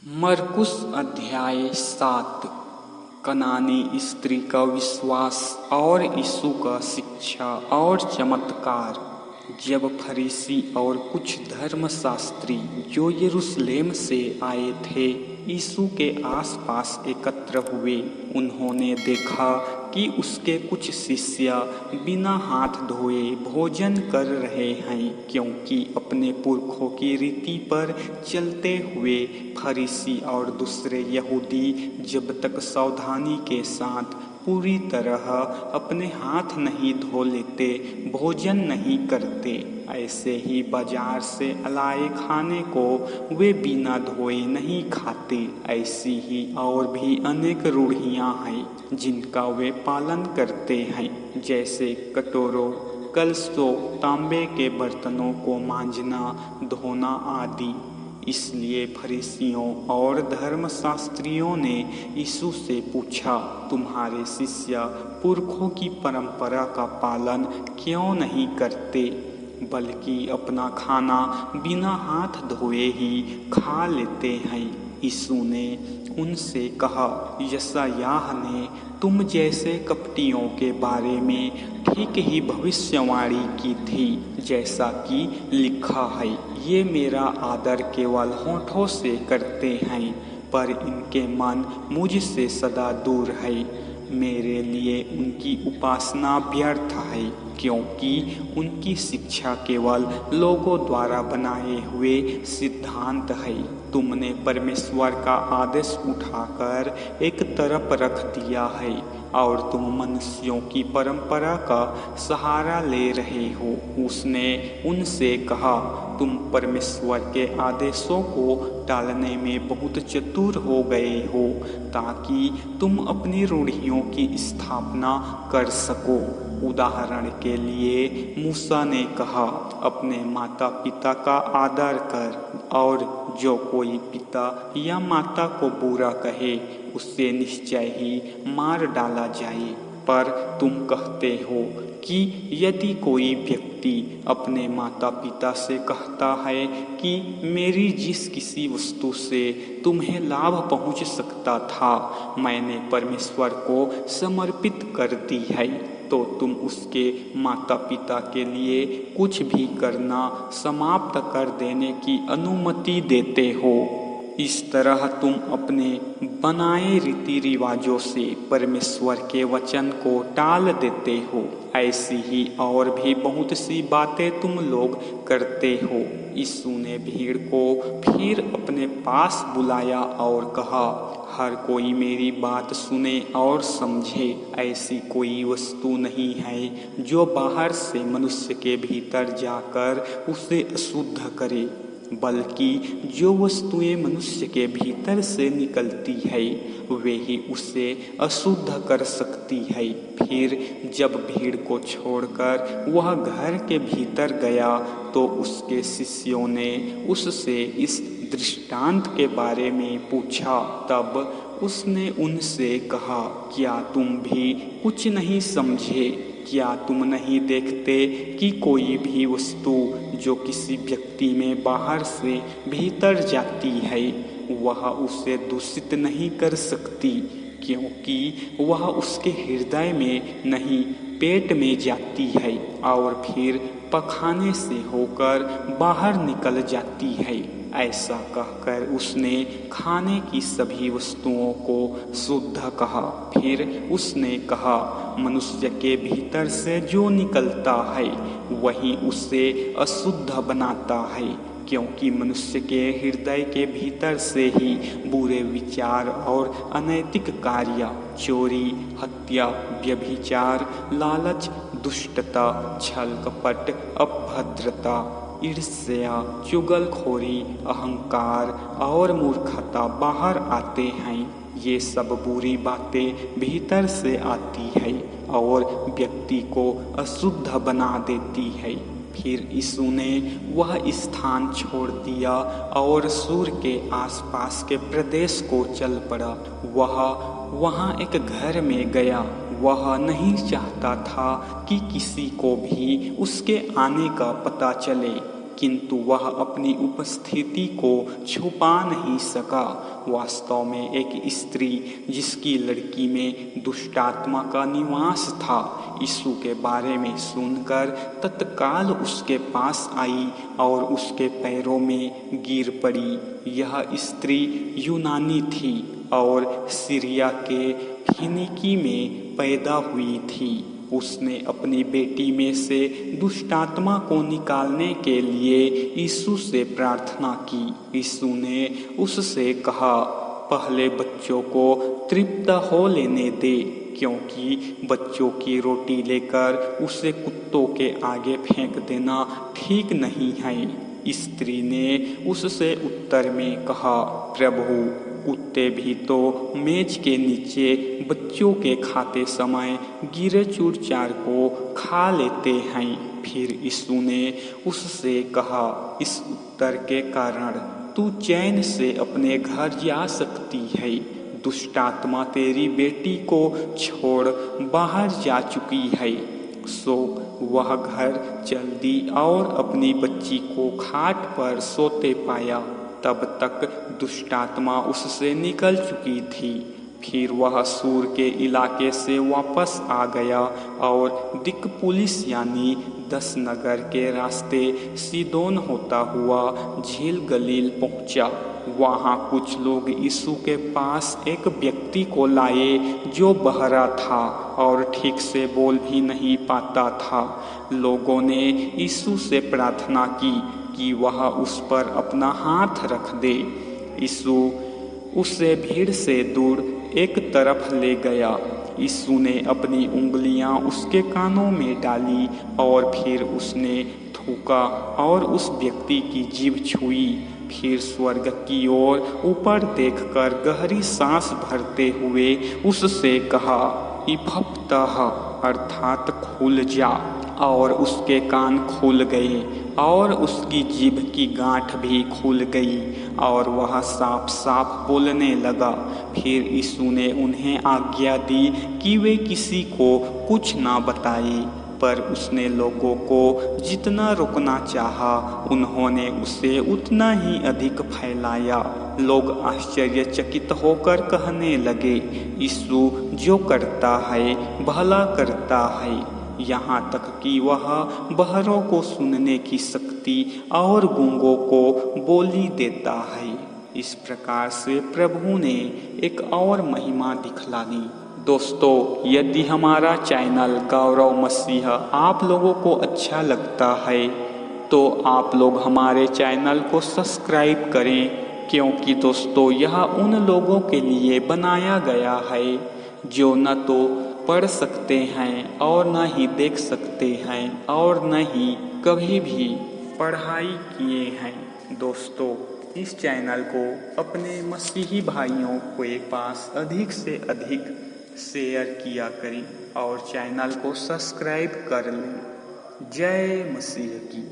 मरकुस अध्याय 7। कनानी स्त्री का विश्वास और यीशु का शिक्षा और चमत्कार। जब फरीसी और कुछ धर्मशास्त्री जो यरूशलेम से आए थे यीशु के आसपास एकत्र हुए, उन्होंने देखा कि उसके कुछ शिष्य बिना हाथ धोए भोजन कर रहे हैं, क्योंकि अपने पुरखों की रीति पर चलते हुए फरीसी और दूसरे यहूदी जब तक सावधानी के साथ पूरी तरह अपने हाथ नहीं धो लेते भोजन नहीं करते, ऐसे ही बाजार से लाए खाने को वे बिना धोए नहीं खाते। ऐसी ही और भी अनेक रूढ़ियाँ हैं जिनका वे पालन करते हैं, जैसे कटोरों, कलशों, तांबे के बर्तनों को मांजना, धोना आदि। इसलिए फरीसियों और धर्मशास्त्रियों ने यीशु से पूछा, तुम्हारे शिष्य पुरखों की परंपरा का पालन क्यों नहीं करते, बल्कि अपना खाना बिना हाथ धोए ही खा लेते हैं। यीशु ने उनसे कहा, यशायाह ने तुम जैसे कपटियों के बारे में ठीक ही भविष्यवाणी की थी, जैसा कि लिखा है, ये मेरा आदर केवल होठों से करते हैं, पर इनके मन मुझसे सदा दूर है। मेरे लिए उनकी उपासना व्यर्थ है, क्योंकि उनकी शिक्षा केवल लोगों द्वारा बनाए हुए सिद्धांत है। तुमने परमेश्वर का आदेश उठाकर एक तरफ रख दिया है और तुम मनुष्यों की परंपरा का सहारा ले रहे हो। उसने उनसे कहा, तुम परमेश्वर के आदेशों को टालने में बहुत चतुर हो गए हो, ताकि तुम अपनी रूढ़ियों की स्थापना कर सको। उदाहरण के लिए मूसा ने कहा, अपने माता पिता का आदर कर, और जो कोई पिता या माता को बुरा कहे उससे निश्चय ही मार डाला जाए। पर तुम कहते हो कि यदि कोई व्यक्ति अपने माता पिता से कहता है कि मेरी जिस किसी वस्तु से तुम्हें लाभ पहुंच सकता था मैंने परमेश्वर को समर्पित कर दी है, तो तुम उसके माता पिता के लिए कुछ भी करना समाप्त कर देने की अनुमति देते हो। इस तरह तुम अपने बनाए रीति रिवाजों से परमेश्वर के वचन को टाल देते हो। ऐसी ही और भी बहुत सी बातें तुम लोग करते हो। यीशु ने भीड़ को फिर अपने पास बुलाया और कहा, हर कोई मेरी बात सुने और समझे। ऐसी कोई वस्तु नहीं है जो बाहर से मनुष्य के भीतर जाकर उसे अशुद्ध करे, बल्कि जो वस्तुएं मनुष्य के भीतर से निकलती है वे ही उसे अशुद्ध कर सकती है। फिर जब भीड़ को छोड़कर वह घर के भीतर गया तो उसके शिष्यों ने उससे इस दृष्टांत के बारे में पूछा। तब उसने उनसे कहा, क्या तुम भी कुछ नहीं समझे? क्या तुम नहीं देखते कि कोई भी वस्तु जो किसी व्यक्ति में बाहर से भीतर जाती है वह उसे दूषित नहीं कर सकती, क्योंकि वह उसके हृदय में नहीं पेट में जाती है और फिर पखाने से होकर बाहर निकल जाती है। ऐसा कहकर उसने खाने की सभी वस्तुओं को शुद्ध कहा। फिर उसने कहा, मनुष्य के भीतर से जो निकलता है वही उसे अशुद्ध बनाता है, क्योंकि मनुष्य के हृदय के भीतर से ही बुरे विचार और अनैतिक कार्य, चोरी, हत्या, व्यभिचार, लालच, दुष्टता, छल कपट, अभद्रता, ईर्ष्या, चुगलखोरी, अहंकार और मूर्खता बाहर आते हैं। ये सब बुरी बातें भीतर से आती है और व्यक्ति को अशुद्ध बना देती है। फिर यीशु ने वह स्थान छोड़ दिया और सूर के आसपास के प्रदेश को चल पड़ा। वह वहाँ एक घर में गया। वह नहीं चाहता था कि किसी को भी उसके आने का पता चले, किंतु वह अपनी उपस्थिति को छुपा नहीं सका। वास्तव में एक स्त्री जिसकी लड़की में दुष्टात्मा का निवास था, यीशु के बारे में सुनकर तत्काल उसके पास आई और उसके पैरों में गिर पड़ी। यह स्त्री यूनानी थी और सीरिया के फिनिकी में पैदा हुई थी। उसने अपनी बेटी में से दुष्टात्मा को निकालने के लिए यीशु से प्रार्थना की। यीशु ने उससे कहा, पहले बच्चों को तृप्त हो लेने दे, क्योंकि बच्चों की रोटी लेकर उसे कुत्तों के आगे फेंक देना ठीक नहीं है। स्त्री ने उससे उत्तर में कहा, प्रभु, कुत्ते भी तो मेज के नीचे बच्चों के खाते समय गिरे चूर चार को खा लेते हैं। फिर यीशु ने उससे कहा, इस उत्तर के कारण तू चैन से अपने घर जा सकती है। दुष्टात्मा तेरी बेटी को छोड़ बाहर जा चुकी है। सो वह घर चल दी और अपनी बच्ची को खाट पर सोते पाया। तब तक दुष्टात्मा उससे निकल चुकी थी। फिर वह सूर के इलाके से वापस आ गया और दिकपुलिस यानी 10 नगर के रास्ते सीदोन होता हुआ झील गलील पहुंचा। वहां कुछ लोग यीशु के पास एक व्यक्ति को लाए जो बहरा था और ठीक से बोल भी नहीं पाता था। लोगों ने यीशु से प्रार्थना की कि वह उस पर अपना हाथ रख दे। यीशु उसे भीड़ से दूर एक तरफ ले गया। यीशु ने अपनी उंगलियां उसके कानों में डाली और फिर उसने थूका और उस व्यक्ति की जीभ छुई। फिर स्वर्ग की ओर ऊपर देखकर गहरी सांस भरते हुए उससे कहा, इफ़फ्ताह, अर्थात खुल जा। और उसके कान खुल गए और उसकी जीभ की गांठ भी खुल गई और वह साफ साफ बोलने लगा। फिर यीशु ने उन्हें आज्ञा दी कि वे किसी को कुछ ना बताएं, पर उसने लोगों को जितना रोकना चाहा, उन्होंने उसे उतना ही अधिक फैलाया। लोग आश्चर्यचकित होकर कहने लगे, यीशु जो करता है भला करता है। यहाँ तक कि वह बहरों को सुनने की शक्ति और गूंगों को बोली देता है। इस प्रकार से प्रभु ने एक और महिमा दिखला दी। दोस्तों, यदि हमारा चैनल गौरव मसीह आप लोगों को अच्छा लगता है तो आप लोग हमारे चैनल को सब्सक्राइब करें, क्योंकि दोस्तों यह उन लोगों के लिए बनाया गया है जो न तो पढ़ सकते हैं और न ही देख सकते हैं और न ही कभी भी पढ़ाई किए हैं। दोस्तों, इस चैनल को अपने मसीही भाइयों के पास अधिक से अधिक शेयर किया करें और चैनल को सब्सक्राइब कर लें। जय मसीह की।